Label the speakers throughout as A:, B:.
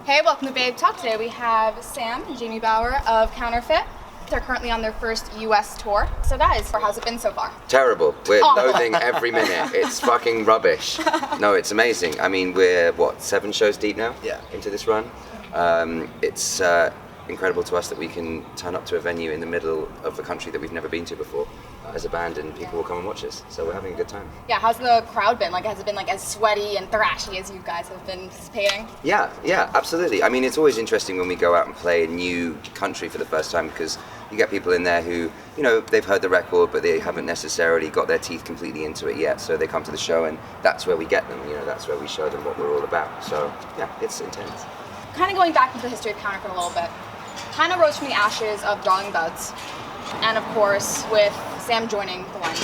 A: Hey, welcome to Babetalk. Today we have Sam and Jamie Bauer of Counterfeit. They're currently on their first US tour. So guys, how's it been so far?
B: Terrible. We're loathing every minute. It's fucking rubbish. No, it's amazing. I mean, we're, 7 shows deep now?
C: Yeah.
B: Into this run. It's incredible to us that we can turn up to a venue in the middle of a country that we've never been to before as a band, and people will come and watch us. So we're having a good time.
A: Yeah, how's the crowd been? Like, has it been like as sweaty and thrashy as you guys have been anticipating?
B: Yeah, absolutely. I mean, it's always interesting when we go out and play a new country for the first time, because you get people in there who, you know, they've heard the record, but they haven't necessarily got their teeth completely into it yet. So they come to the show, and that's where we get them. You know, that's where we show them what we're all about. So yeah, it's intense.
A: Kind of going back into the history of Counterfeit a little bit. Kind of rose from the ashes of Darling Buds, and of course with Sam joining the line.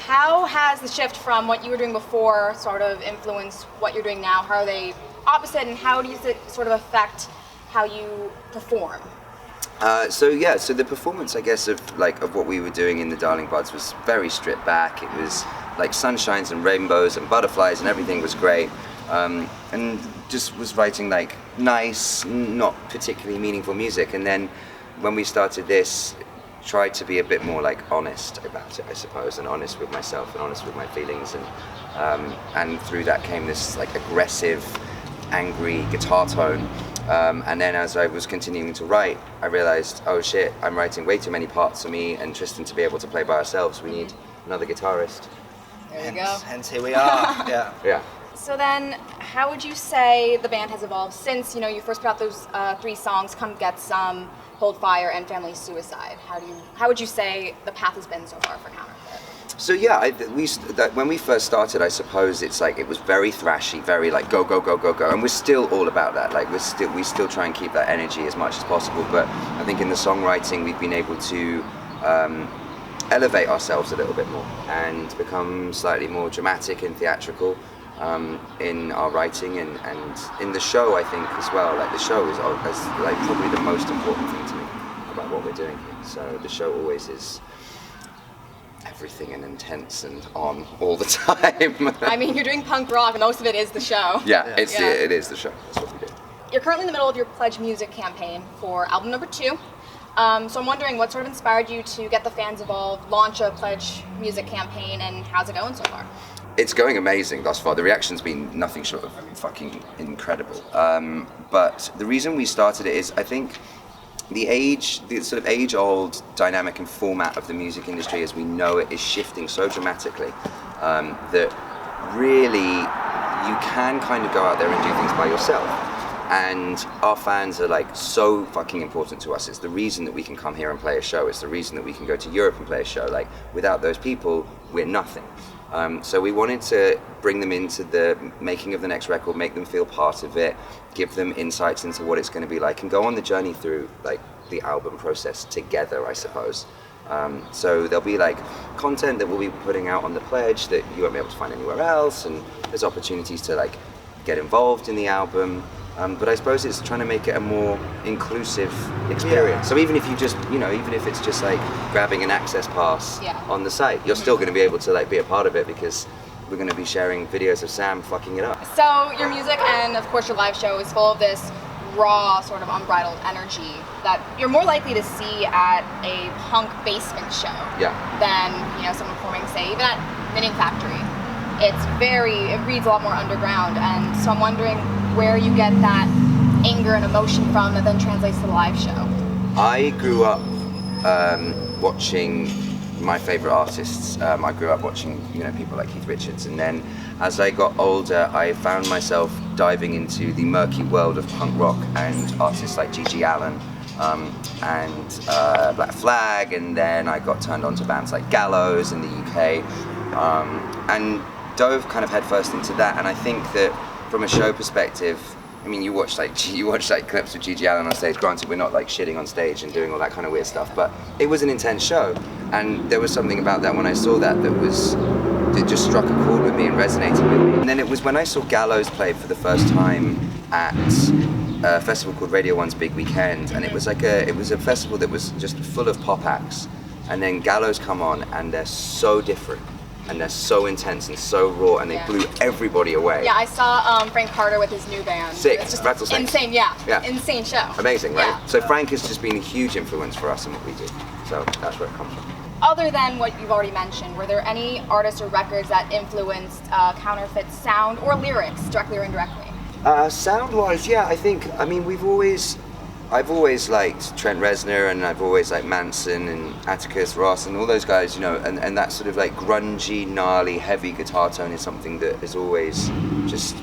A: How has the shift from what you were doing before sort of influenced what you're doing now? How are they opposite, and how do you sort of affect how you perform?
B: So the performance, I guess, of what we were doing in the Darling Buds was very stripped back. It was like sunshines and rainbows and butterflies, and everything was great. And just was writing like nice, not particularly meaningful music. And then when we started this, tried to be a bit more like honest about it, I suppose, and honest with myself and honest with my feelings. And through that came this like aggressive, angry guitar tone. And then as I was continuing to write, I realized, oh shit, I'm writing way too many parts for me and Tristan to be able to play by ourselves. We need another guitarist.
A: There you go.
C: Hence here we are.
B: Yeah.
A: So then, how would you say the band has evolved since, you know, you first put out those 3 songs, Come Get Some, Hold Fire, and Family Suicide? How would you say the path has been so far for Counterfeit?
B: So yeah, when we first started, I suppose it's like it was very thrashy, very like go go go go go, and we're still all about that. Like we still try and keep that energy as much as possible. But I think in the songwriting, we've been able to elevate ourselves a little bit more and become slightly more dramatic and theatrical in our writing and in the show, I think, as well. Like the show is like probably the most important thing to me about what we're doing here. So the show always is everything and intense and on all the time.
A: I mean, you're doing punk rock, and most of it is the show.
B: It is the show. That's what we do.
A: You're currently in the middle of your Pledge Music campaign for album number 2. So I'm wondering what sort of inspired you to get the fans involved, launch a Pledge Music campaign, and how's it going so far?
B: It's going amazing thus far. The reaction's been nothing short of fucking incredible. But the reason we started it is, I think, the sort of age-old dynamic and format of the music industry as we know it is shifting so dramatically that really you can kind of go out there and do things by yourself. And our fans are like so fucking important to us. It's the reason that we can come here and play a show. It's the reason that we can go to Europe and play a show. Like, without those people, we're nothing. So we wanted to bring them into the making of the next record, make them feel part of it, give them insights into what it's going to be like, and go on the journey through like the album process together, I suppose. So there'll be like content that we'll be putting out on the Pledge that you won't be able to find anywhere else, and there's opportunities to like get involved in the album. But I suppose it's trying to make it a more inclusive experience. Yeah. So even if you just, even if it's just like grabbing an access pass on the site, you're still going to be able to like be a part of it, because we're going to be sharing videos of Sam fucking it up.
A: So your music and of course your live show is full of this raw, sort of unbridled energy that you're more likely to see at a punk basement show than, someone performing, say, even at Knitting Factory. It reads a lot more underground, and so I'm wondering where you get that anger and emotion from that then translates to the live show.
B: I grew up watching my favorite artists. I grew up watching, people like Keith Richards, and then as I got older, I found myself diving into the murky world of punk rock and artists like Gigi Allen and Black Flag, and then I got turned on to bands like Gallows in the UK, and dove kind of headfirst into that. And I think that from a show perspective, I mean, you watch clips of Gigi Allen on stage. Granted, we're not like shitting on stage and doing all that kind of weird stuff, but it was an intense show, and there was something about that when I saw that just struck a chord with me and resonated with me. And then it was when I saw Gallows play for the first time at a festival called Radio 1's Big Weekend, and it was a festival that was just full of pop acts, and then Gallows come on, and they're so different. and they're so intense and so raw, and they blew everybody away.
A: Yeah, I saw Frank Carter with his new band.
B: Sick,
A: It's just
B: Rattlesnake.
A: insane, yeah. Insane show.
B: Amazing, right?
A: Yeah.
B: So Frank has just been a huge influence for us in what we do. So that's where it comes from.
A: Other than what you've already mentioned, were there any artists or records that influenced Counterfeit sound or lyrics, directly or indirectly?
B: Sound-wise, yeah, I've always liked Trent Reznor, and I've always liked Manson and Atticus Ross and all those guys, you know, and that sort of like grungy, gnarly, heavy guitar tone is something that has always just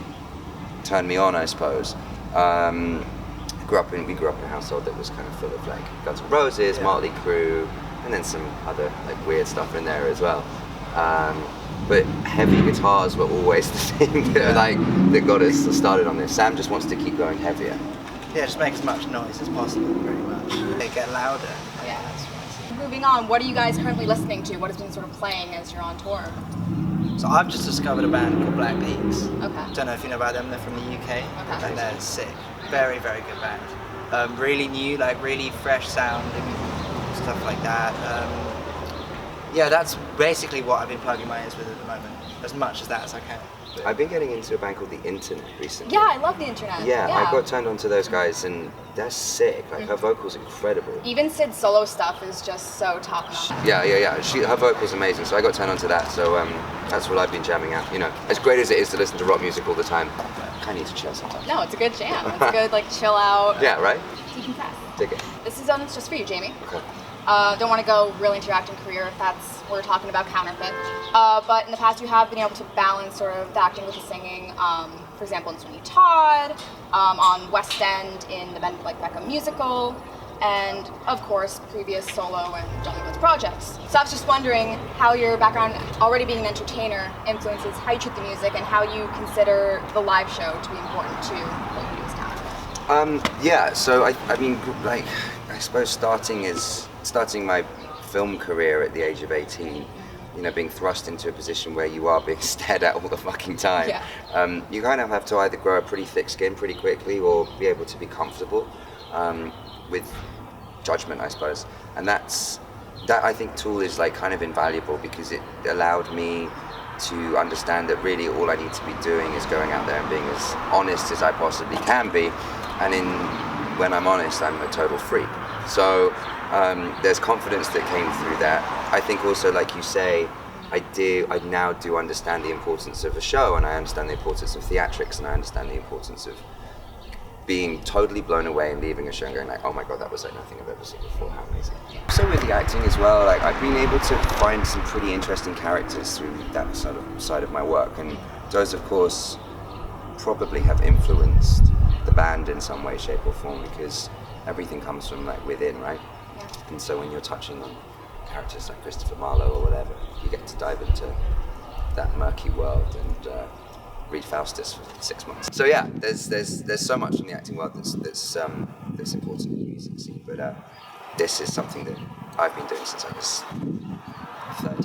B: turned me on, I suppose. We grew up in a household that was kind of full of like Guns N' Roses, Motley Crue, and then some other like weird stuff in there as well. But heavy guitars were always the thing that got us started on this. Sam just wants to keep going heavier.
C: Yeah, just make as much noise as possible, pretty much. They get louder.
A: Yeah. Moving on, what are you guys currently listening to? What has been sort of playing as you're on tour?
C: So I've just discovered a band called Black Peaks.
A: Okay.
C: Don't know if you know about them, they're from the UK.
A: Okay.
C: And they're sick. Very, very good band. Really new, like really fresh sound and stuff like that. Yeah, that's basically what I've been plugging my ears with at the moment, as much as that as I can.
B: I've been getting into a band called The Internet recently.
A: Yeah, I love The Internet.
B: Yeah, I got turned on to those guys, and they're sick. Like, her vocal's incredible.
A: Even Sid's solo stuff is just so top notch.
B: Yeah. Her vocal's amazing, so I got turned on to that. So that's what I've been jamming out. You know, as great as it is to listen to rock music all the time, I need to chill sometimes.
A: No, it's a good jam. It's a good, like, chill out.
B: Yeah, right?
A: Decompress.
B: Dig it.
A: This is it's just for you, Jamie.
B: Okay.
A: Don't want to go really into your acting career if that's what we're talking about, Counterfeit. But in the past, you have been able to balance sort of the acting with the singing. For example, in Sweeney Todd, on West End in the Ben Beckham musical, and of course, previous solo and Johnny Woods projects. So I was just wondering how your background, already being an entertainer, influences how you treat the music and how you consider the live show to be important to what you do as Counterfeit.
B: So I mean, like, I suppose starting my film career at the age of 18, you know, being thrust into a position where you are being stared at all the fucking time.
A: Yeah.
B: You kind of have to either grow a pretty thick skin pretty quickly or be able to be comfortable with judgment, I suppose. And that I think tool is like kind of invaluable because it allowed me to understand that really all I need to be doing is going out there and being as honest as I possibly can be. And when I'm honest, I'm a total freak. So there's confidence that came through that. I think also, like you say, I now do understand the importance of a show, and I understand the importance of theatrics, and I understand the importance of being totally blown away and leaving a show and going like, oh my god, that was like nothing I've ever seen before, how amazing. So with the acting as well, like I've been able to find some pretty interesting characters through that side of my work, and those of course probably have influenced the band in some way, shape or form, because everything comes from like within, right?
A: Yeah.
B: And so when you're touching on characters like Christopher Marlowe or whatever, you get to dive into that murky world and read Faustus for 6 months. So yeah, there's so much in the acting world that's important in the music scene. But this is something that I've been doing since I was 13.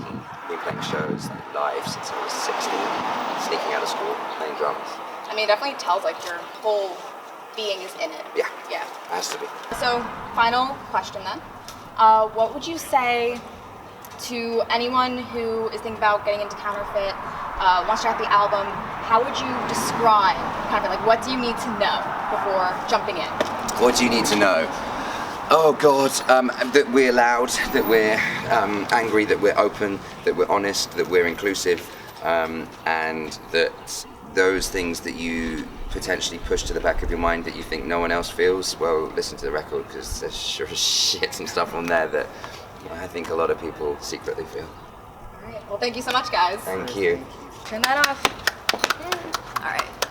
B: Been playing shows like live since I was 16, sneaking out of school, playing drums.
A: I mean, it definitely tells like your whole being is in it.
B: Yeah.
A: Yeah.
B: It has to be.
A: So, final question then. What would you say to anyone who is thinking about getting into Counterfeit, wants to check out the album? How would you describe Counterfeit? Like, what do you need to know before jumping in?
B: What do you need to know? Oh God, that we're loud, that we're angry, that we're open, that we're honest, that we're inclusive, and that those things that you potentially push to the back of your mind that you think no one else feels, well, listen to the record because there's sure as shit some stuff on there that I think a lot of people secretly feel.
A: All right. Well, thank you so much, guys.
B: Thank you.
A: Turn that off. All right.